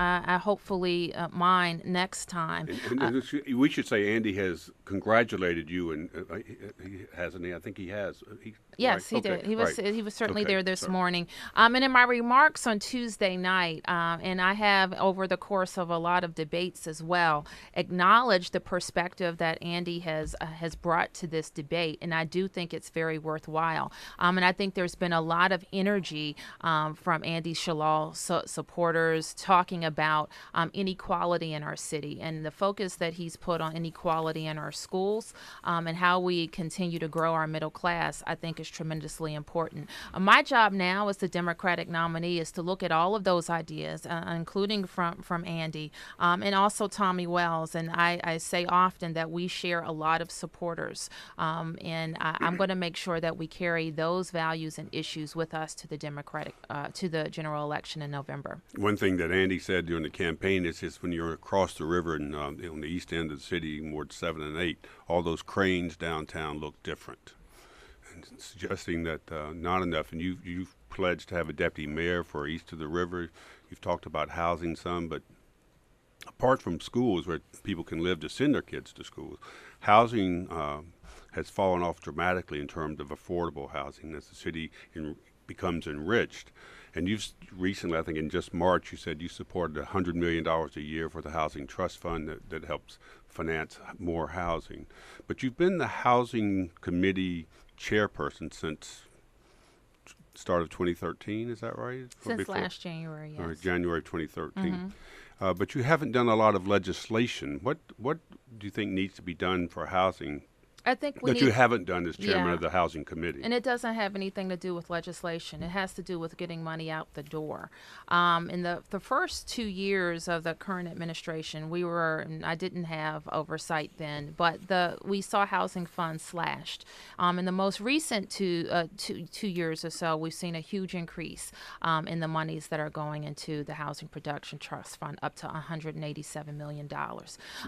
I hopefully mine next time. We should say Andy has congratulated you, and hasn't he? I think he has. Yes, right? he Okay. did. He was certainly Okay. there this Sorry. morning. And in my remarks on Tuesday night, and I have over the course of a lot of debates as well, acknowledged the perspective that Andy has brought to this debate, and I do think it's very worthwhile. And I think there's been a lot of energy from Andy Shalal supporters talking about inequality in our city and the focus that he's put on inequality in our schools and how we continue to grow our middle class. I think is tremendously important. My job now as the Democratic nominee is to look at all of those ideas, including from Andy and also Tommy Wells. And I say often that we share a lot of supporters, and I'm going to make sure that we carry those values and issues with us to the to the general election in November. One thing that Andy said during the campaign is when you're across the river and on the east end of the city, Ward 7 and 8, all those cranes downtown look different. And suggesting that not enough. And you've pledged to have a deputy mayor for east of the river. You've talked about housing some, but apart from schools where people can live to send their kids to schools, housing has fallen off dramatically in terms of affordable housing as the city becomes enriched. And you've recently, I think in just March, you said you supported $100 million a year for the Housing Trust Fund that helps finance more housing. But you've been the Housing Committee chairperson since start of 2013, is that right? Since last January, yes. Or January 2013. But you haven't done a lot of legislation. What do you think needs to be done for housing I think you haven't done as chairman of the Housing Committee? And it doesn't have anything to do with legislation. It has to do with getting money out the door. In the first 2 years of the current administration, I didn't have oversight then, but we saw housing funds slashed. In the most recent two years or so, we've seen a huge increase in the monies that are going into the Housing Production Trust Fund, up to $187 million.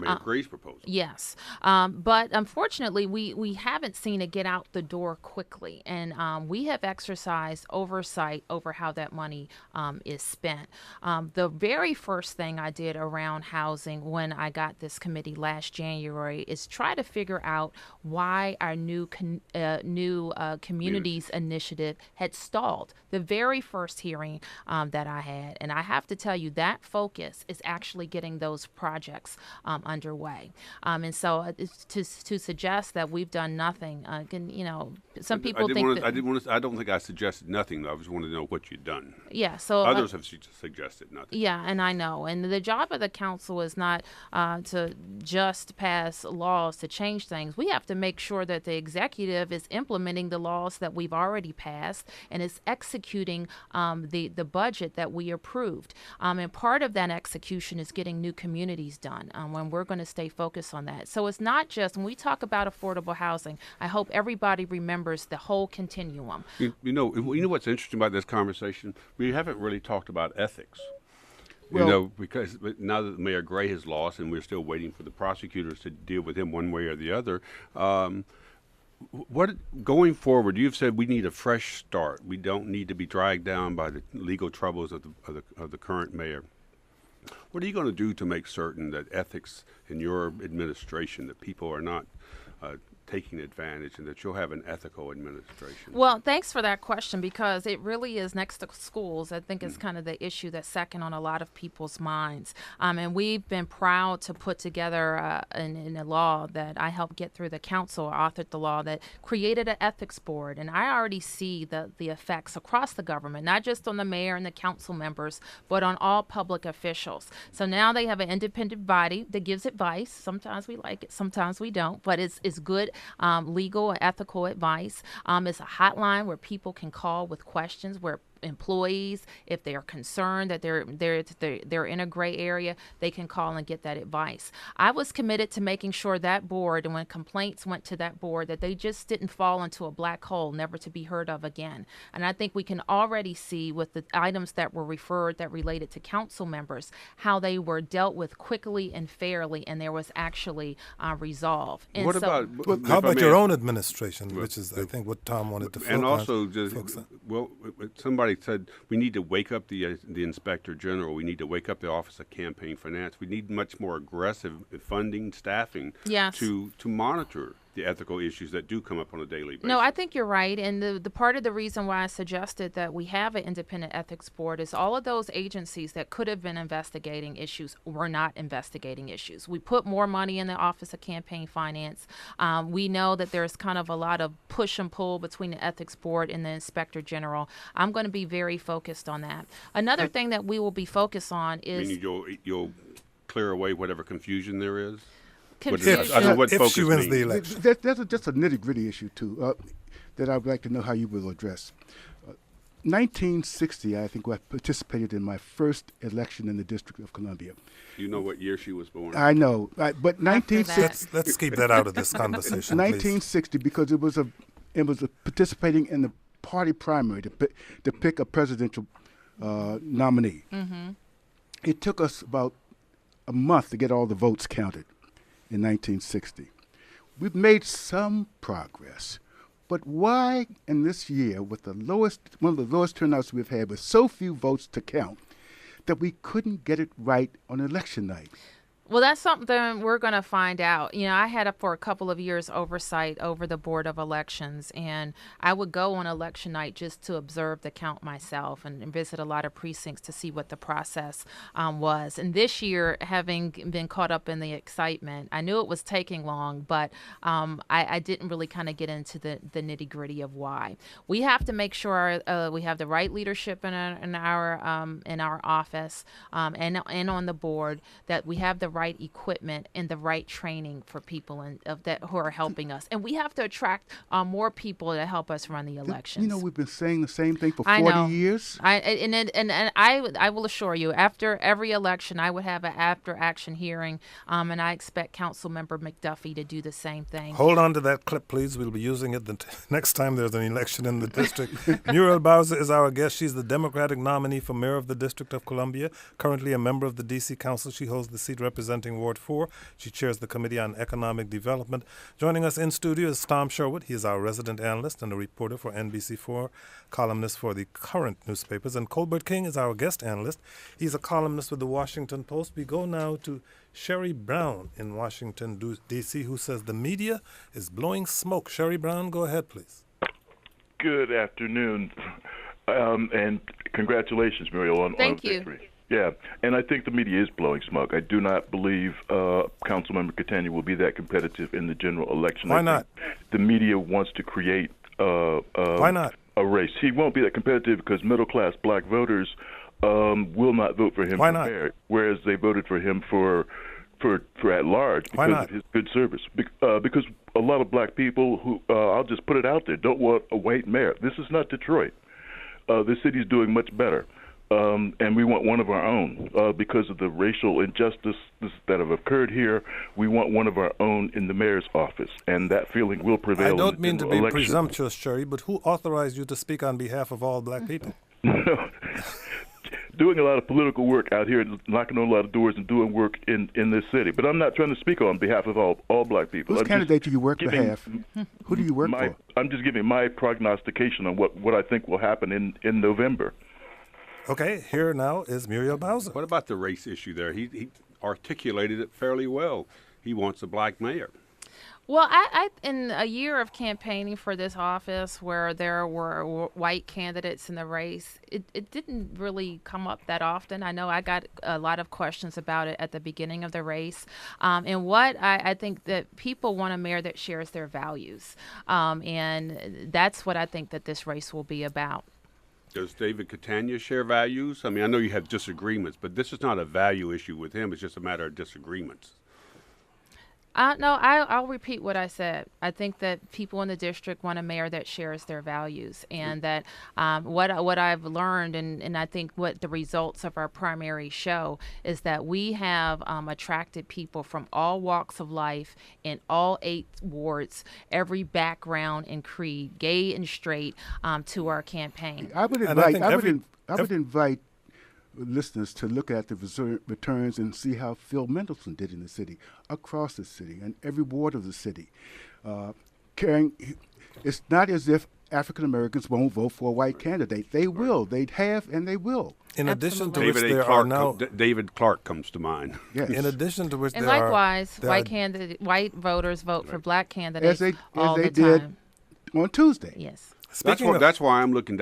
Mayor Gray's proposal. Yes. But unfortunately, we haven't seen it get out the door quickly, and we have exercised oversight over how that money is spent. The very first thing I did around housing when I got this committee last January is try to figure out why our new communities initiative had stalled. The very first hearing that I had, and I have to tell you that focus is actually getting those projects underway. And so to suggest that we've done nothing, some people think that... I don't think I suggested nothing, though. I just wanted to know what you'd done. Yeah, so... Others have suggested nothing. Yeah, and I know. And the job of the council is not to just pass laws to change things. We have to make sure that the executive is implementing the laws that we've already passed and is executing the budget that we approved. And part of that execution is getting new communities done, when we're going to stay focused on that. So it's not just, when we talk about affordable housing, I hope everybody remembers the whole continuum. You know what's interesting about this conversation? We haven't really talked about ethics. Because now that Mayor Gray has lost and we're still waiting for the prosecutors to deal with him one way or the other, what going forward? You've said we need a fresh start. We don't need to be dragged down by the legal troubles of the current mayor. What are you going to do to make certain that ethics in your administration, that people are not taking advantage, and that you'll have an ethical administration? Well, thanks for that question, because it really is, next to schools, I think it's kind of the issue that's second on a lot of people's minds. And we've been proud to put together in a law that I helped get through the council, authored the law that created an ethics board. And I already see the effects across the government, not just on the mayor and the council members, but on all public officials. So now they have an independent body that gives advice. Sometimes we like it, sometimes we don't, but it's good legal and ethical advice. It's a hotline where people can call with questions, where employees, if they are concerned that they're in a gray area, they can call and get that advice. I was committed to making sure that board, and when complaints went to that board, that they just didn't fall into a black hole, never to be heard of again. And I think we can already see with the items that were referred that related to council members, how they were dealt with quickly and fairly, and there was actually resolve. And how about your own administration, which is, I think, what Tom wanted to focus on? And also, somebody I said we need to wake up the Inspector General. We need to wake up the Office of Campaign Finance. We need much more aggressive funding, staffing Yes. to monitor the ethical issues that do come up on a daily basis. No, I think you're right. And the part of the reason why I suggested that we have an independent ethics board is all of those agencies that could have been investigating issues were not investigating issues. We put more money in the Office of Campaign Finance. We know that there's kind of a lot of push and pull between the ethics board and the Inspector General. I'm going to be very focused on that. Another thing that we will be focused on is... you'll clear away whatever confusion there is? confusion. I don't know what if focus she wins means. the election. There's just a nitty-gritty issue, too, that I would like to know how you will address. 1960, I think, I participated in my first election in the District of Columbia. You know what year she was born? I know, but 1960. Let's keep that out of this conversation, 1960, because it was a participating in the party primary to pick a presidential nominee. Mm-hmm. It took us about a month to get all the votes counted in 1960. We've made some progress, but why in this year, with one of the lowest turnouts we've had, with so few votes to count, that we couldn't get it right on election night? Well, that's something we're going to find out. You know, I had for a couple of years oversight over the Board of Elections, and I would go on election night just to observe the count myself and visit a lot of precincts to see what the process was. And this year, having been caught up in the excitement, I knew it was taking long, but I didn't really kind of get into the nitty gritty of why. We have to make sure we have the right leadership in our office and on the board, that we have the right equipment and the right training for people who are helping us. And we have to attract more people to help us run the elections. You know, we've been saying the same thing for 40 years. I will assure you, after every election, I would have an after-action hearing, and I expect Councilmember McDuffie to do the same thing. Hold on to that clip, please. We'll be using it the next time there's an election in the district. Muriel Bowser is our guest. She's the Democratic nominee for mayor of the District of Columbia, currently a member of the D.C. Council. She holds the seat representing Ward 4. She chairs the Committee on Economic Development. Joining us in studio is Tom Sherwood. He is our resident analyst and a reporter for NBC4, columnist for the current newspapers. And Colbert King is our guest analyst. He's a columnist with the Washington Post. We go now to Sherry Brown in Washington, D.C., who says the media is blowing smoke. Sherry Brown, go ahead, please. Good afternoon, and congratulations, Muriel, on victory. Yeah, and I think the media is blowing smoke. I do not believe Councilmember Catania will be that competitive in the general election. Why not? The media wants to create Why not? a race. He won't be that competitive because middle-class black voters will not vote for him. Why not? Whereas they voted for him for at large because of his good service. Because a lot of black people who, I'll just put it out there, don't want a white mayor. This is not Detroit. The city's doing much better. And we want one of our own because of the racial injustice that have occurred here. We want one of our own in the mayor's office, and that feeling will prevail. I don't mean to be election. presumptuous, Sherry, but who authorized you to speak on behalf of all black people? Doing a lot of political work out here, knocking on a lot of doors and doing work in this city. But I'm not trying to speak on behalf of all black people. Whose candidate do you work on behalf? Who do you work for? I'm just giving my prognostication on what I think will happen in November. Okay, here now is Muriel Bowser. What about the race issue there? He articulated it fairly well. He wants a black mayor. Well, I in a year of campaigning for this office where there were white candidates in the race, it didn't really come up that often. I know I got a lot of questions about it at the beginning of the race. And what I think that people want a mayor that shares their values. And that's what I think that this race will be about. Does David Catania share values? I mean, I know you have disagreements, but this is not a value issue with him. It's just a matter of disagreements. No, I'll repeat what I said. I think that people in the district want a mayor that shares their values, and that what I've learned, and I think what the results of our primary show is that we have attracted people from all walks of life in all 8 wards, every background and creed, gay and straight, to our campaign. I would invite listeners to look at the returns and see how Phil Mendelssohn did in the city, across the city, and every ward of the city. It's not as if African Americans won't vote for a white candidate. They will. They have, and they will. In addition to Absolutely. which there are now, David Clark comes to mind. Yes. in addition to which And there likewise, are, white voters vote for black candidates as all they the did time. on Tuesday. Yes. speaking of, That's why I'm looking